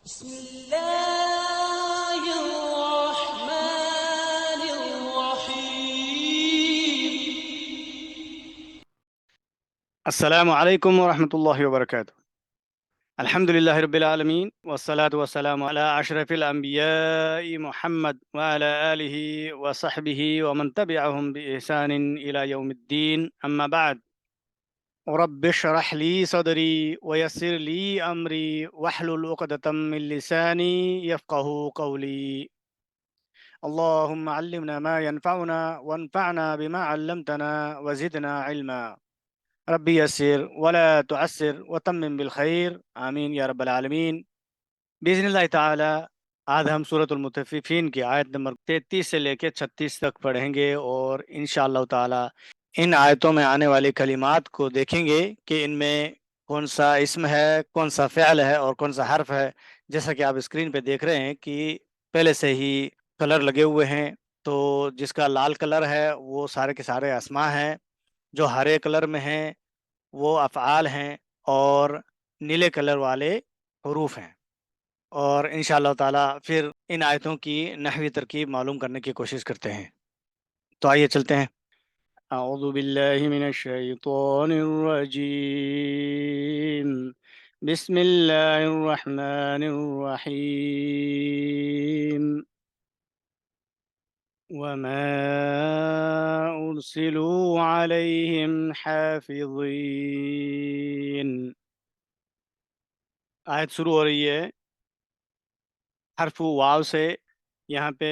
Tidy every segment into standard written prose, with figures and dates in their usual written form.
بسم الله الرحمن الرحيم. السلام عليكم ورحمة الله وبركاته. الحمد لله رب العالمين والصلاة والسلام على أشرف الأنبياء محمد وعلى آله وصحبه ومن تبعهم بإحسان إلى يوم الدين، أما بعد. رب اشرح لي صدري ويسر لي أمري واحلل عقدة من لساني يفقه قولي. اللهم علمنا ما ينفعنا وانفعنا بما علمتنا وزدنا علما. ربی یسر ولا تعسر وتمم بالخیر، آمین یا رب العالمین. باذن اللہ تعالی آج ہم سورۃ المطففین کی آیت نمبر 33 سے لے کے 36 تک پڑھیں گے، اور انشاءاللہ تعالی ان آیتوں میں آنے والے کلمات کو دیکھیں گے کہ ان میں کون سا اسم ہے، کون سا فعل ہے اور کون سا حرف ہے. جیسا کہ آپ اسکرین پہ دیکھ رہے ہیں کہ پہلے سے ہی کلر لگے ہوئے ہیں. تو جس کا لال کلر ہے وہ سارے کے سارے اسماء ہیں، جو ہرے کلر میں ہیں وہ افعال ہیں، اور نیلے کلر والے حروف ہیں. اور انشاءاللہ تعالی پھر ان آیتوں کی نحوی ترکیب معلوم کرنے کی کوشش کرتے ہیں. تو آئیے چلتے ہیں. اعوذ باللہ من الشیطان الرجیم، بسم اللہ الرحمن الرحیم. وما أرسلوا عليهم حافظين. آیت شروع ہو رہی ہے حرف واو سے. یہاں پہ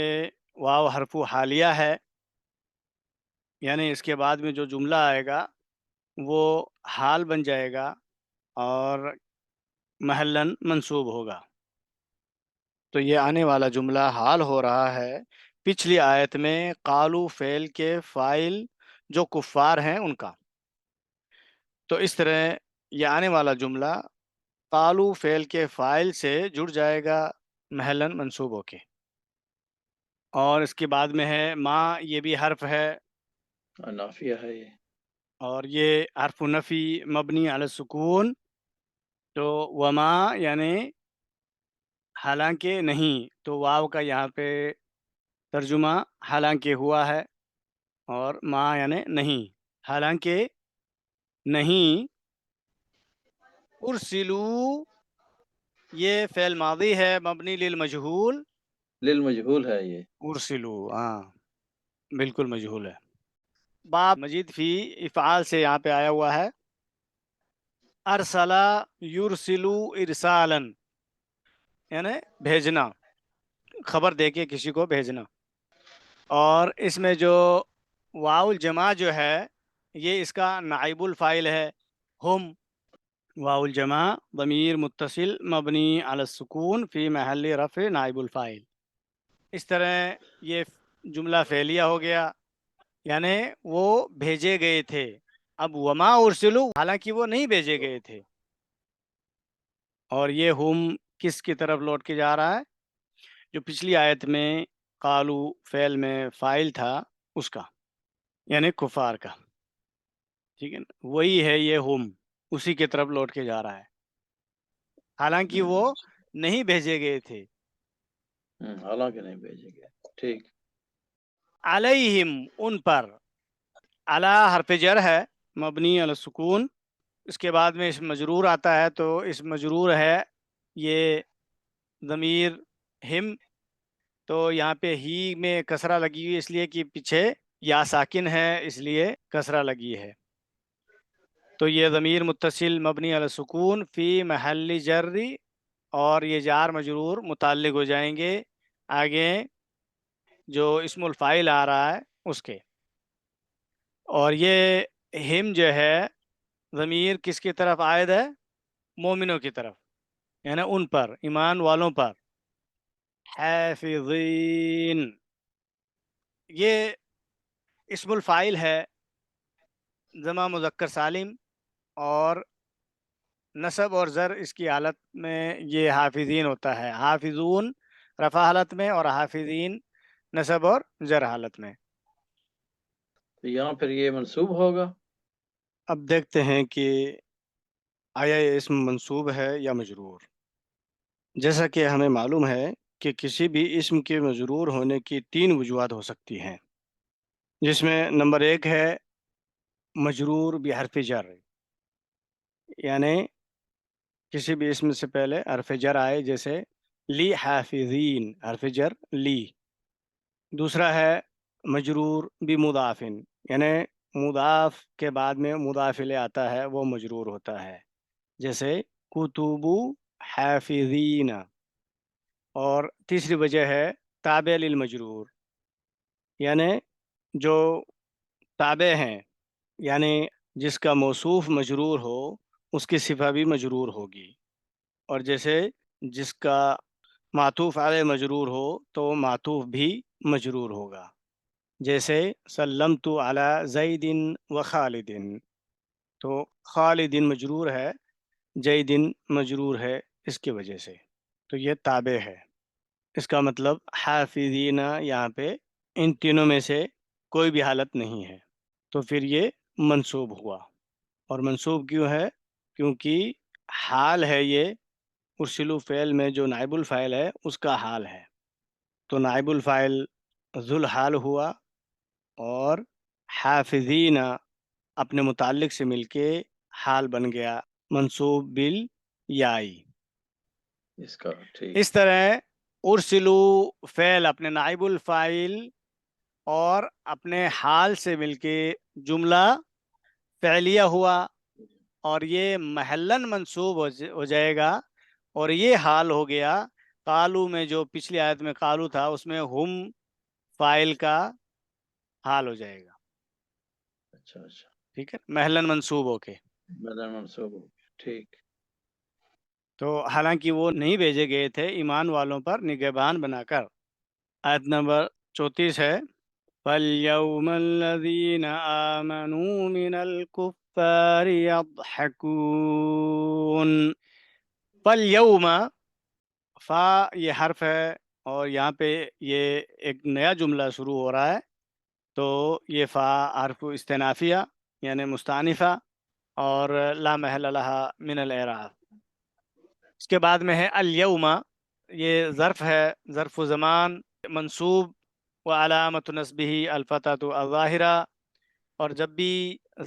واو حرف حالیہ ہے، یعنی اس کے بعد میں جو جملہ آئے گا وہ حال بن جائے گا اور محلن منصوب ہوگا. تو یہ آنے والا جملہ حال ہو رہا ہے پچھلی آیت میں قالو فعل کے فاعل جو کفار ہیں ان کا. تو اس طرح یہ آنے والا جملہ قالو فعل کے فاعل سے جڑ جائے گا محلن منصوب ہو کے. اور اس کے بعد میں ہے ما، یہ بھی حرف ہے نافیہ ہے یہ. اور یہ حرف نفی مبنی علی السکون. تو وما یعنی حالانکہ نہیں، تو واو کا یہاں پہ ترجمہ حالانکہ ہوا ہے، اور ما یعنی نہیں، حالانکہ نہیں. ارسلو یہ فعل ماضی ہے مبنی للمجہول. للمجہول ہے یہ. ارسلو ہاں بالکل مجہول ہے. باب مجید فی افعال سے یہاں پہ آیا ہوا ہے. ارسلا یرسلو ارسالن یعنی بھیجنا، خبر دے کے کسی کو بھیجنا. اور اس میں جو واو الجمع جو ہے یہ اس کا نائب الفاعل ہے. ہم واو الجمع ضمیر متصل مبنی علی السکون فی محل رفع نائب الفاعل. اس طرح یہ جملہ فعلیہ ہو گیا، یعنی وہ بھیجے گئے تھے. اب وما ارسلو حالانکہ وہ نہیں بھیجے گئے تھے. اور یہ ہم کس کی طرف لوٹ کے جا رہا ہے؟ جو پچھلی آیت میں قالو فعل میں فاعل تھا اس کا، یعنی کفار کا. ٹھیک ہے نا، وہی ہے یہ ہم، اسی کی طرف لوٹ کے جا رہا ہے حالانکہ وہ نہیں بھیجے گئے تھے. حالانکہ نہیں بھیجے گئے. ٹھیک. علیہم ان پر. علی حرف جر ہے مبنی علی السکون. اس کے بعد میں اس مجرور آتا ہے، تو اس مجرور ہے یہ ضمیر ہم. تو یہاں پہ ہی میں کسرہ لگی ہوئی اس لیے کہ پیچھے یا ساکن ہے، اس لیے کسرہ لگی ہے. تو یہ ضمیر متصل مبنی علی السکون فی محل جری، اور یہ جار مجرور متعلق ہو جائیں گے آگے جو اسم الفاعل آ رہا ہے اس کے. اور یہ ہم جو ہے ضمیر کس کی طرف عائد ہے؟ مومنوں کی طرف، یعنی ان پر، ایمان والوں پر. حافظین یہ اسم الفاعل ہے جمع مذکر سالم، اور نصب اور زر اس کی حالت میں یہ حافظین ہوتا ہے. حافظون رفع حالت میں اور حافظین نصب اور زر حالت میں. تو یہاں پھر یہ منصوب ہوگا. اب دیکھتے ہیں کہ آیا یہ اسم منصوب ہے یا مجرور. جیسا کہ ہمیں معلوم ہے کہ کسی بھی اسم کے مجرور ہونے کی 3 وجوہات ہو سکتی ہیں، جس میں نمبر 1 ہے مجرور بحرف جر، یعنی کسی بھی اسم سے پہلے حرف جر آئے، جیسے لی حافظین، حرف جر لی۔ دوسرا ہے مجرور بمضافن، یعنی مضاف کے بعد میں مضاف الیہ آتا ہے، وہ مجرور ہوتا ہے، جیسے کتب حافظین۔ اور تیسری وجہ ہے تابع للمجرور، یعنی جو تابع ہیں، یعنی جس کا موصوف مجرور ہو اس کی صفہ بھی مجرور ہوگی، اور جیسے جس کا معطوف علیہ مجرور ہو تو معطوف بھی مجرور ہوگا، جیسے سلمت علی زید و خالد، تو خالد مجرور ہے، زید مجرور ہے اس کی وجہ سے، تو یہ تابع ہے۔ اس کا مطلب حافظین یہاں پہ ان تینوں میں سے کوئی بھی حالت نہیں ہے، تو پھر یہ منصوب ہوا۔ اور منصوب کیوں ہے؟ کیونکہ حال ہے، یہ ارسلو فعل میں جو نائب الفاعل ہے اس کا حال ہے، تو نائب الفاعل ذو الحال ہوا، اور حافظین اپنے متعلق سے مل کے حال بن گیا، منصوب بالیائی۔ اس کا ٹھیک اس طرح ارسلو فعل اپنے نائب الفاعل اور اپنے حال سے مل کے جملہ فعلیہ ہوا، اور یہ محلن منصوب ہو جائے گا، اور یہ حال ہو گیا۔ قالو میں جو پچھلی آیت میں قالو تھا اس میں ہم فاعل کا حال ہو جائے گا، اچھا اچھا ٹھیک ہے، محلن منصوب ہو کے۔ بدن منصوب ہو گیا، ٹھیک۔ تو حالانکہ وہ نہیں بھیجے گئے تھے ایمان والوں پر نگہبان بنا کر۔ آیت نمبر 34 ہے فَالْيَوْمَ الَّذِينَ آمَنُوا مِنَ الْكُفَّارِ يَضْحَكُونَ۔ فَالْيَوْمَ، فا یہ حرف ہے، اور یہاں پہ یہ ایک نیا جملہ شروع ہو رہا ہے، تو یہ فا حرف استنافیہ یعنی مستانفہ، اور لا محل لها من الاعراب۔ اس کے بعد میں ہے الیوم، یہ ظرف ہے، ظرف زمان، منصوب و علامت نصبہ الفتحۃ الظاہرہ، اور جب بھی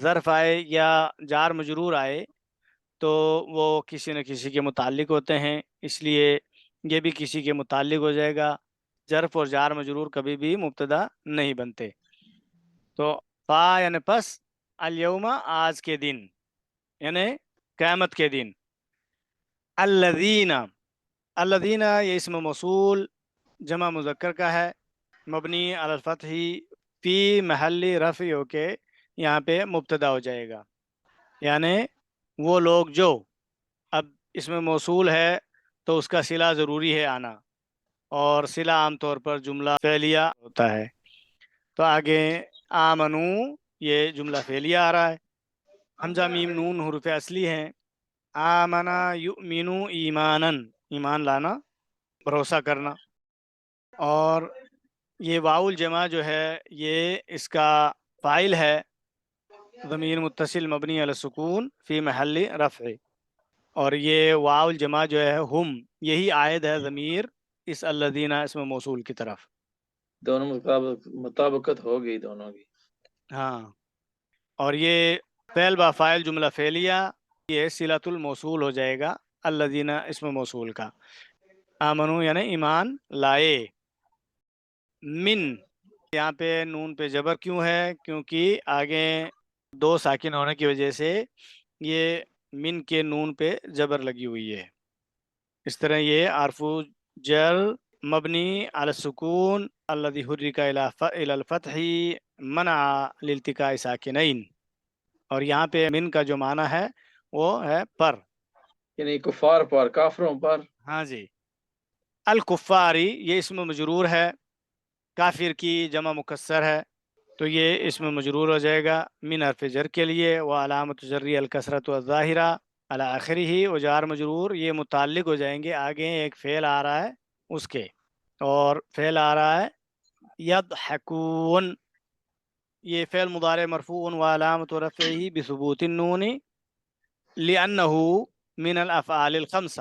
ظرف آئے یا جار مجرور آئے تو وہ کسی نہ کسی کے متعلق ہوتے ہیں، اس لیے یہ بھی کسی کے متعلق ہو جائے گا۔ ظرف اور جار مجرور کبھی بھی مبتدا نہیں بنتے، تو فا یعنی پس، الیوم آج کے دن، یعنی قیامت کے دن۔ الذین، الذین یہ اسم موصول جمع مذکر کا ہے، مبنی علی الفتح فی محل رفع ہو کے یہاں پہ مبتدا ہو جائے گا، یعنی وہ لوگ جو، اب اس میں موصول ہے تو اس کا صلہ ضروری ہے آنا، اور صلہ عام طور پر جملہ فعلیہ ہوتا ہے، تو آگے آمنو یہ جملہ فعلیہ آ رہا ہے، حمزہ میم نون حروف اصلی ہیں، آمنا یؤمنو ایمانن، ایمان لانا، بھروسہ کرنا، اور یہ واو الجمع جو ہے یہ اس کا فاعل ہے، ضمیر متصل مبنی علی السکون فی محل رفع، اور یہ واو الجمع جو ہے ہم، یہی عائد ہے ضمیر اس الذین اسم موصول کی طرف۔ دونوں مطابقت ہو گئی دونوں کی۔ ہاں، اور یہ فعل با فاعل جملہ فعلیہ، یہ صلۃ الموصول ہو جائے گا الذین اسم موصول کا، آمنو یعنی ایمان لائے۔ من، یہاں پہ نون پہ جبر کیوں ہے؟ کیونکہ آگے دو ساکن ہونے کی وجہ سے یہ من کے نون پہ جبر لگی ہوئی ہے، اس طرح یہ حرف جر مبنی علی السکون الذی حرک الی الفتح منع لالتقاء ساکنین، اور یہاں پہ من کا جو معنی ہے وہ ہے پر، یعنی کفار پر، کافروں پر۔ ہاں جی۔ الکفاری یہ اسم مجرور ہے، کافر کی جمع مکسر ہے، تو یہ اسم مجرور ہو جائے گا من حرف جر کے لیے، وہ علامت جری الکسرۃ الظاہرہ علی آخرہ، و جار مجرور یہ متعلق ہو جائیں گے، آگے ایک فعل آ رہا ہے اس کے، اور فعل آ رہا ہے یضحکون، یہ فعل مضارع مرفوع و علامت رفعہ بثبوت النون لأنہ من الافعال الخمسہ،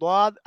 ضاد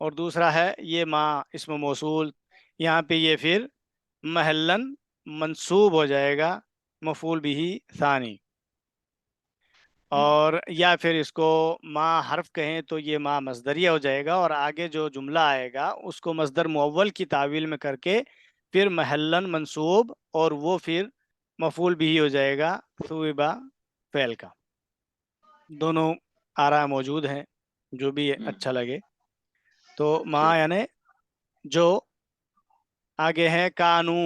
اور دوسرا ہے یہ ما اسم موصول، یہاں پہ یہ پھر محلن منصوب ہو جائے گا مفعول بھی ثانی، اور یا پھر اس کو ما حرف کہیں تو یہ ما مصدریہ ہو جائے گا، اور آگے جو جملہ آئے گا اس کو مصدر مؤول کی تعویل میں کر کے پھر محلن منصوب، اور وہ پھر مفعول بھی ہو جائے گا ثوبہ فعل کا۔ دونوں آراء موجود ہیں، جو بھی اچھا لگے۔ تو ما یعنی جو، آگے ہے کانو،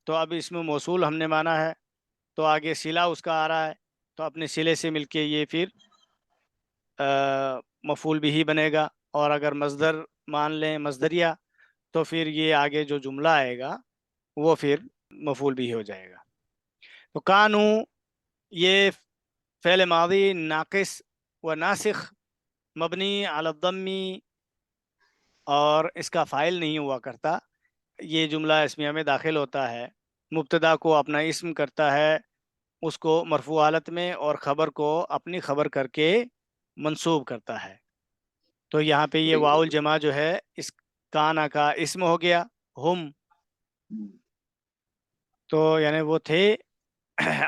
تو اب اس میں موصول ہم نے مانا ہے تو آگے صلہ اس کا آ رہا ہے، تو اپنے صلے سے مل کے یہ پھر مفعول بھی بنے گا، اور اگر مصدر مان لیں مصدریہ تو پھر یہ آگے جو جملہ آئے گا وہ پھر مفعول بھی ہو جائے گا۔ تو کانو یہ فعل ماضی ناقص و ناسخ مبنی علی الضم، اور اس کا فاعل نہیں ہوا کرتا، یہ جملہ اسمیہ میں داخل ہوتا ہے، مبتدا کو اپنا اسم کرتا ہے اس کو مرفوع حالت میں، اور خبر کو اپنی خبر کر کے منصوب کرتا ہے۔ تو یہاں پہ یہ واؤ الجمع جو ہے اس کانا کا اسم ہو گیا، ہم تو یعنی وہ تھے،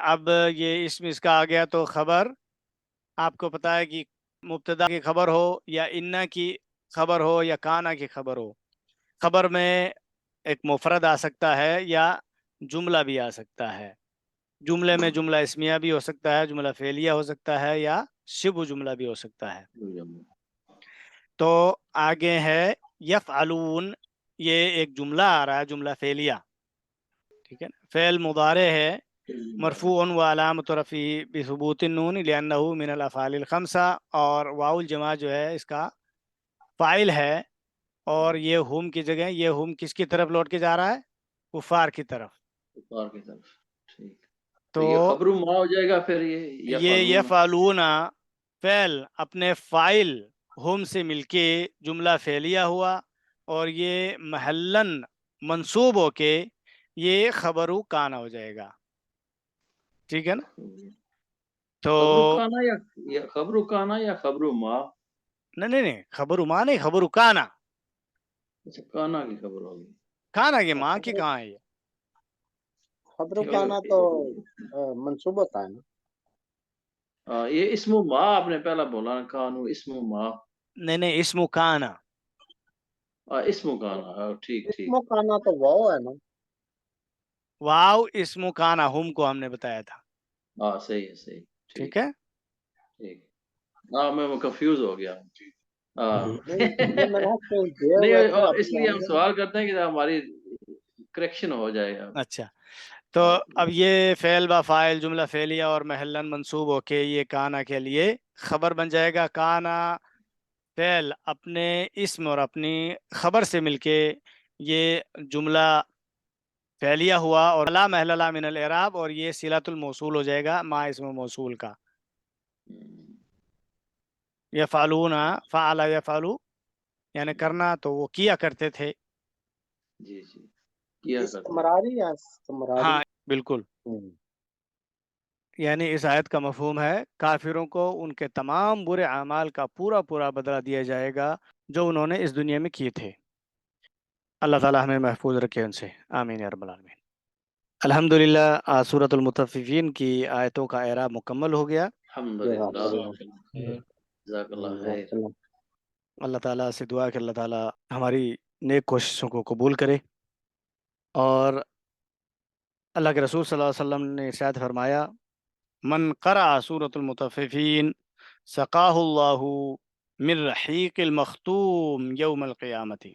اب یہ اسم اس کا آ گیا تو خبر آپ کو پتا ہے کہ مبتدا کی خبر ہو یا انا کی خبر ہو یا کانا کی خبر ہو، خبر میں ایک مفرد آ سکتا ہے یا جملہ بھی آ سکتا ہے، جملے میں جملہ اسمیہ بھی ہو سکتا ہے، جملہ فعلیہ ہو سکتا ہے، یا شبہ جملہ بھی ہو سکتا ہے۔ تو آگے ہے یفعلون، یہ ایک جملہ آ رہا ہے، جملہ فعلیہ، ٹھیک ہے نا، فعل مضارع ہے مرفوع و علامت رفعہ بثبوت النون لانہ من الافعال الخمسہ، اور واو الجمع جو ہے اس کا فاعل ہے، اور یہ ہم کی جگہ، یہ ہم کس کی طرف لوٹ کے جا رہا ہے؟ کفار کی طرف۔ کفار کی طرف، ٹھیک۔ تو یہ خبر ما ہو جائے گا پھر یہ یفعلون فعل اپنے فاعل ہم سے مل کے جملہ فعلیہ ہوا، اور یہ محلن منصوب ہو کے یہ خبرو کانا ہو جائے گا، ٹھیک ہے نا۔ تو خبر کانا یا خبر کانا یا خبر ما؟ نہیں خبر ما نہیں، خبر کانا، اچھا کانا کی خبر ہوگی، کانا کی ماں کی کہاں ہے یہ؟ خبر کانا تو منصوب ہوتا ہے نا۔ یہ اسم ما آپ نے پہلا بولا نا، کانو اسم ما، نہیں اسم کانا، اسم کانا، ٹھیک ٹھیک۔ اسم کانا تو واو ہے نا۔ واو اسم کانا ہم کو ہم نے بتایا تھا، ہاں صحیح ہے، صحیح، ٹھیک ہے۔ ٹھیک۔ ہاں میں کنفیوز ہو گیا، ہاں یہ میں نے دے نہیں، ہوئے تھے اور اس اپنے لیے ہم آگے۔ سوال کرتے ہیں کہ ہماری کریکشن ہو جائے گا۔ اچھا، تو اب یہ فعل با فاعل جملہ فعلیہ اور محلن منصوب ہو کے یہ کانا کے لیے خبر بن جائے گا۔ کانا فعل اپنے اسم اور اپنی خبر سے مل کے یہ جملہ فعلیہ ہوا، اور لا محل لا من الاعراب، اور یہ صلۃ الموصول ہو جائے گا ما اسم موصول کا۔ یفعلون فعل یفعلو یعنی کرنا، تو وہ کیا کرتے تھے، جی جی، کیا کرتے۔ استمراری یا استمراری؟ ہاں بالکل، یعنی اس آیت کا مفہوم ہے کافروں کو ان کے تمام برے اعمال کا پورا پورا بدلہ دیا جائے گا جو انہوں نے اس دنیا میں کیے تھے۔ اللہ تعالیٰ ہمیں محفوظ رکھے ان سے، آمین یا رب العالمین۔ الحمدللہ سورۃ المطففین کی آیتوں کا اعراب مکمل ہو گیا۔ الحمدللہ، جزاک اللہ خیر۔ اللہ تعالیٰ سے دعا کہ اللہ تعالیٰ ہماری نیک کوششوں کو قبول کرے، اور اللہ کے رسول صلی اللہ علیہ وسلم نے ارشاد فرمایا من قرأ سورۃ المطففین سقاہ اللہ من رحیق المختوم یوم القیامت،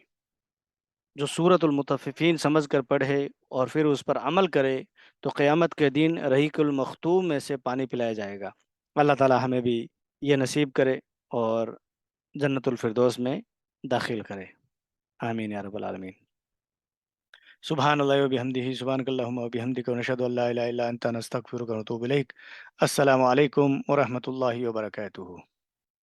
جو سورۃ المطففین سمجھ کر پڑھے اور پھر اس پر عمل کرے تو قیامت کے دن رحیق المختوم میں سے پانی پلایا جائے گا۔ اللہ تعالیٰ ہمیں بھی یہ نصیب کرے اور جنت الفردوس میں داخل کرے، آمین یا رب العالمین۔ سبحان اللہ و بحمدہ، سبحانک اللہم و بحمدک، ونشہد ان لا الہ الا انت، نستغفرک و نتوب الیک۔ السلام علیکم ورحمۃ اللہ وبرکاتہ۔